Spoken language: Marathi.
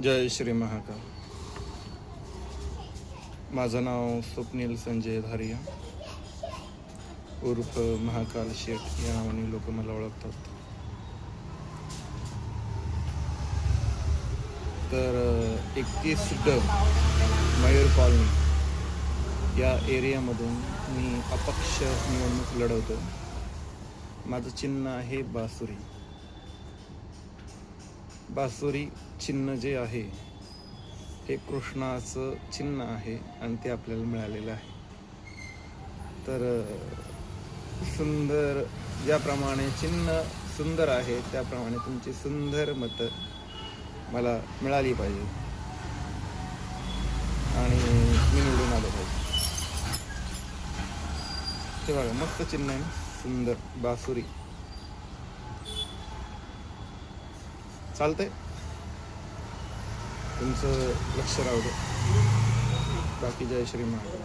जय श्री महाकाल. माझं नाव स्वप्नील संजय धारिया उर्फ महाकाल शेठ या नावाने लोक मला ओळखतात. तर 31 मयूर कॉलनी या एरियामधून मी अपक्ष निवडणूक लढवतो. माझं चिन्ह आहे बासुरी. बासुरी चिन्ह जे आहे हे कृष्णाचं चिन्ह आहे आणि ते आपल्याला मिळालेलं आहे. तर सुंदर ज्याप्रमाणे चिन्ह सुंदर आहे त्याप्रमाणे तुमची सुंदर मतं मला मिळाली पाहिजे आणि मी निवडून आलो पाहिजे. ते बघा मस्त चिन्ह आहे ना, सुंदर बासुरी. चालतंय, तुमचं लक्ष राहू दे. बाकी जय श्री महाकाल.